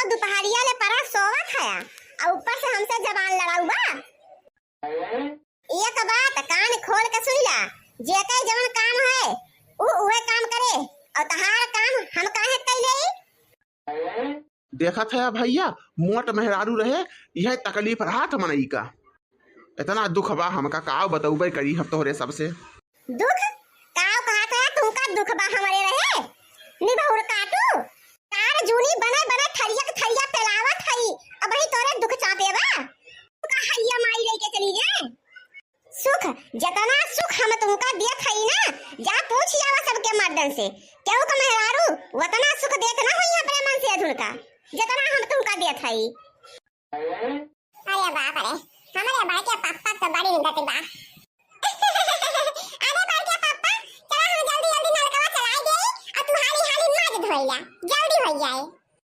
दोपहरिया ले परा सोवत है और ऊपर से हमसे जबान लड़ाऊ बा। एक बात कान खोल के सुन ला, जेके जवन काम है उहे काम करे और तहार काम हम काहे कैले। देखा था भैया मोट मेहरारू रहे यह तकलीफ रहा था मनई का। इतना दुख बा हमका का बताऊबे करी हम तोहरे सबसे। दुख काव कहा था तुमका दुख बा हमारे रहे निभौर काटू कार जूनी बने बने थरिया पेलावत हई अब ही तोरे दुख चापे बा का हइया माई रह के चली जाए। सुख जतना सुख हम तुमका दियत हई ना, जा पूछ आवा सबके मर्दन से क्यों का मेहरारू वतना सुख देत ना होई अपने मन से अधुर का जतना हम तुमका दियत हई। अरे बाप रे हमारे भाई के पापा तो बड़ी हिम्मत बा। अरे भाई के पापा चला हम जल्दी जल्दी नलकवा चलाई दे और तुम्हारी हाली मत धोइला जल्दी हो जाए।